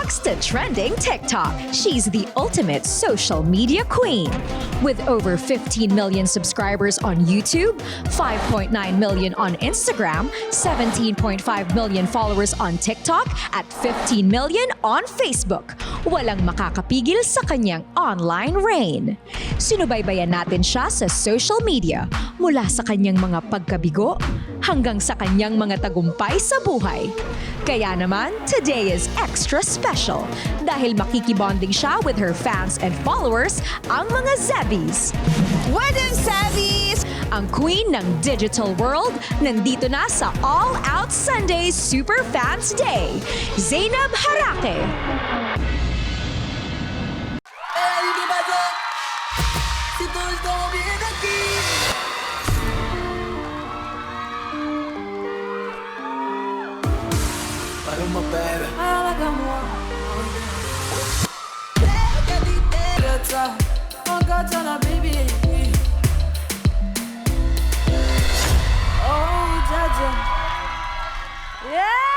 next to trending TikTok. She's the ultimate social media queen. With over 15 million subscribers on YouTube, 5.9 million on Instagram, 17.5 million followers on TikTok, at 15 million on Facebook. Walang makakapigil sa kanyang online reign. Sinubaybayan natin siya sa social media mula sa kanyang mga pagkabigo hanggang sa kanyang mga tagumpay sa buhay. Kaya naman, today is extra special dahil makikibonding siya with her fans and followers, ang mga Zebbies. What up, Zebbies? Ang queen ng digital world, nandito na sa All Out Sunday Super Fans Day, Zainab Harake.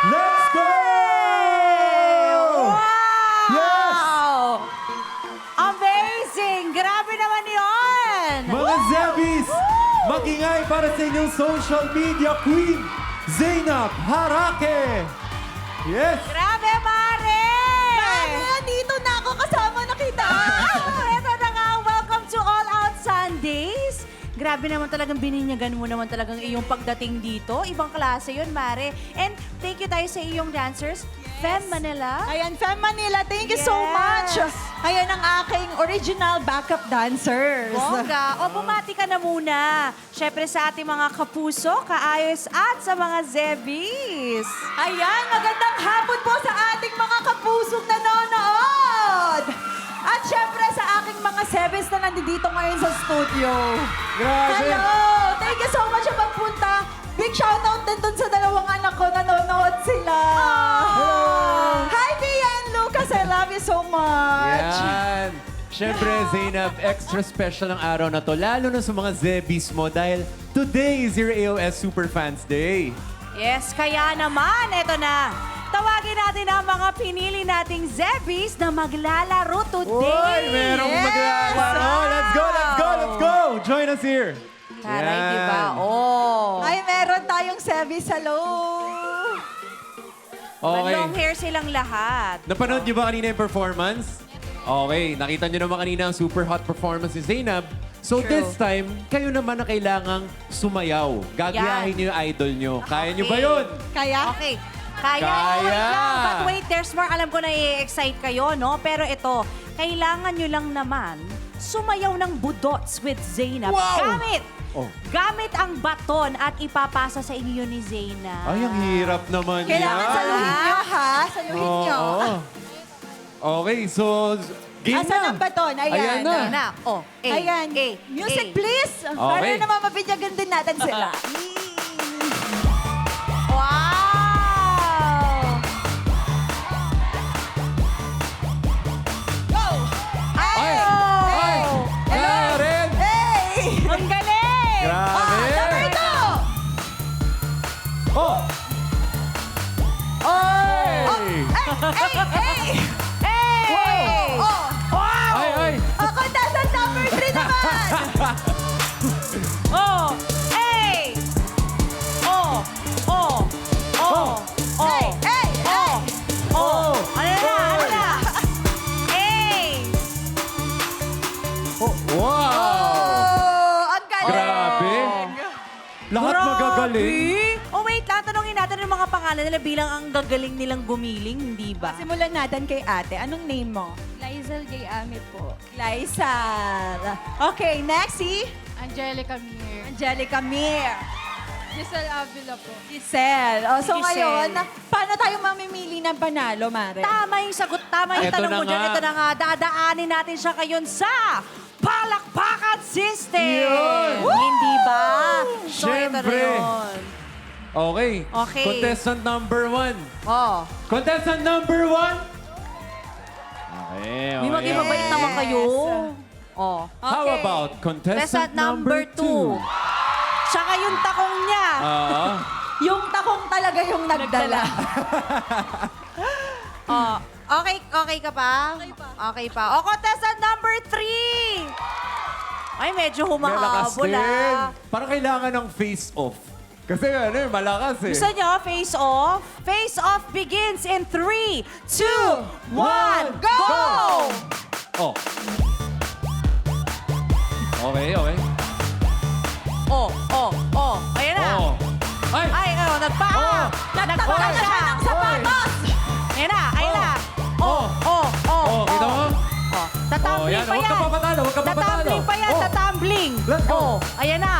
Let's go! Yes! Wow! Amazing! Grabe naman yun! Mga Zebbies, makingay para sa inyong social media queen, Zainab Harake! Yes! Grabe, Mare! Mare, dito na ako kasama na kita! Ito na nga, welcome to All Out Sundays! Grabe naman talagang bininyagan mo naman talagang iyong pagdating dito. Ibang klase yun, Mare. And thank you tayo sa iyong dancers. Fem Manila. Ayan, Fem Manila, thank you so much. Ayan ang aking original backup dancers. Bongga. O, bumati ka na muna. Siyempre sa ating mga kapuso, kaayos at sa mga Zebbies. Ayan, magandang hapon po sa ating mga kapusong nanonood. At syempre sa aking mga Zebbies na nandito ngayon sa studio. Grabe! Hello! Thank you so much sa pagpunta. Big shoutout din dun sa dalawang anak ko. Nanonood sila. Hello! Hi, Bea and Lucas. I love you so much. Yan! Siyempre, Zainab, extra special ang araw na to, lalo na sa mga Zebbies mo dahil today is your AOS Super Fans Day. Yes, kaya naman, eto na. Tawagin natin ang mga pinili nating Zebbies na maglalaro today. Uy, merong maglalaro. Let's go, let's go, let's go! Join us here. Taray, Yan. di ba? Oh. Ay, meron tayong Zebbies. Hello. Okay. Long hair silang lahat. Napanood niyo ba kanina yung performance? Okay, nakita niyo naman kanina ang super hot performance ni Zainab. So True. this time, kayo naman na kailangang sumayaw. Gagayahin niyo yung idol niyo. Kaya niyo ba Okay. yun? Kaya? Okay. Kaya. Kaya. Wait lang. But wait, there's more. Alam ko na i-excite kayo, no? Pero ito, kailangan nyo lang naman sumayaw ng budots with Zainab. Wow! Gamit! Oh. Gamit ang baton at ipapasa sa inyo ni Zainab. Ay, ang hirap naman Kailangan yan. saluhin nyo, ha? Saluhin nyo. Oo. Okay, so game Asan na. ang baton? Ayan. Ayan na. Ayan na. Oh, A, Ayan. A, Music, A. please. Para naman mabinyagan din natin sila. Wow! Go! Ay! Ay! Kaya rin! Hey! Ang galing! Grabe! Number two! Oh! Ay! Hey! Hey! Hey! Oh! Wow! Ay! Ay! Contestant number 3 naman! Oh! Hey! Oh! Oh! Oh! Oh! Hey! Hey! Hey! Oh! Ano na? Ano na? Hey! Oh, wow! Oh! Ang galing! Grabe! Lahat magagaling. Oh, wait lang. Tanungin natin yung mga pangalan nila bilang ang gagaling nilang gumiling, hindi ba? Simulan natin kay ate. Anong name mo? Lizel J. Amit po. Liza. Okay, next si Angelica Mir. Angelica Mir. Giselle Avila po. Giselle. Oh, so Giselle. ngayon, paano tayo mamimili ng panalo, Mare? Tama yung sagot. Tama yung Eto tanong na mo dyan. nga. Ito na nga. Dadaanin natin siya ngayon sa Palakpakan System. Yun. Hindi ba? So, ito na Siyempre. yun. Okay. Okay. Contestant number 1. Oh. Contestant number 1. Okay, May maging mabait naman kayo. Oh. How Okay. about contestant Contestant number 2. Tsaka yung takong niya. Yung takong talaga yung nagdala. Oh, Okay ka pa? Okay pa. O, contestant number 3. Ay, medyo Malakas humahabol din. ah. Parang kailangan ng face-off. Kasi ano eh, malakas eh. Gusto nyo, face off? Face off begins in 3, 2, 1, go! Oh. Okay. Oh. Ayan na. Oh. Ay! Ay, nagpaa. Oh. Nagpaa Oy. siya ng sapatos. Ayan na. Oh, kita mo? Oh, tatumbling yan. pa Huwag yan. ka papatalo, huwag ka papatalo. Tatumbling pa yan, Oh. tatumbling. Let's go. Oh, ayan na.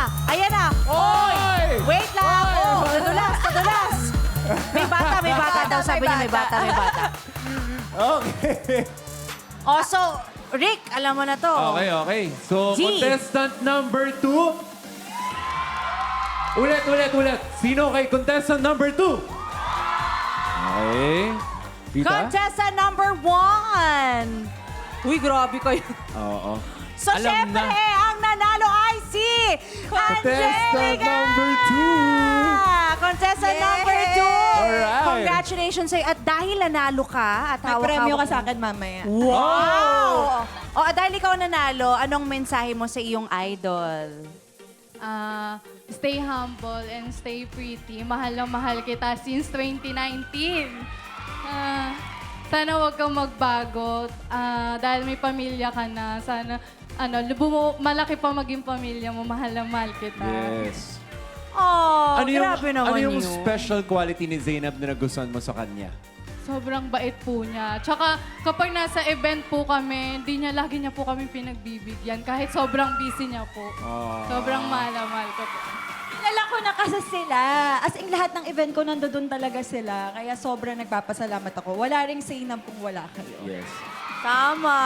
Oy! Wait lang. Oy! Oh, nadulas. May bata daw. Sabi niya may bata. Okay. Oh, so, Rick, alam mo na to. Okay. So, G. contestant number 2. Ulit. Sino kay contestant number 2? Okay. Tita? Contestant number 1. Uy, grabe kayo. Oo. So, Alam syempre, na. ang nanalo ay si Contestant Angelica! number 2. Contestant number 2. Alright. Congratulations sa'yo. At dahil nanalo ka, at May hawak-hawak premyo ka mo- sa akin mamaya. Wow! O, at dahil ikaw nanalo, anong mensahe mo sa iyong idol? Stay humble and stay pretty. Mahal na mahal kita since 2019. Sana huwag kang magbago dahil may pamilya ka na. Sana malaki pa maging pamilya mo. Mahal na mahal kita. Yes. Oh, Ano yung, grabe naman ano yung yun. special quality ni Zainab na nagustuhan mo sa kanya? Sobrang bait po niya. Tsaka kapag nasa event po kami, lagi niya po kami pinagbibigyan. Kahit sobrang busy niya po. Sobrang mahal na mahal ko po. Kilala ko na kasi sila. As in, lahat ng event ko, nandoon talaga sila. Kaya sobrang nagpapasalamat ako. Wala ring say na kung wala kayo. Yes. Tama.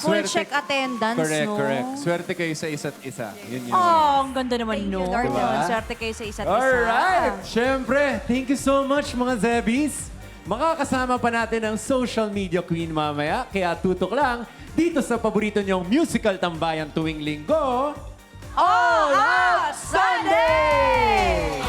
Full Swerte- check attendance, no? Correct. Swerte kayo sa isa't isa. Yun. Oh, ang ganda naman, Thank no? you, Lord. Diba? Swerte kayo sa isa't isa. Alright! Siyempre, thank you so much mga Zebbies. Makakasama pa natin ang social media queen mamaya. Kaya tutok lang dito sa paborito niyong musical tambayan tuwing linggo. All Out Sunday!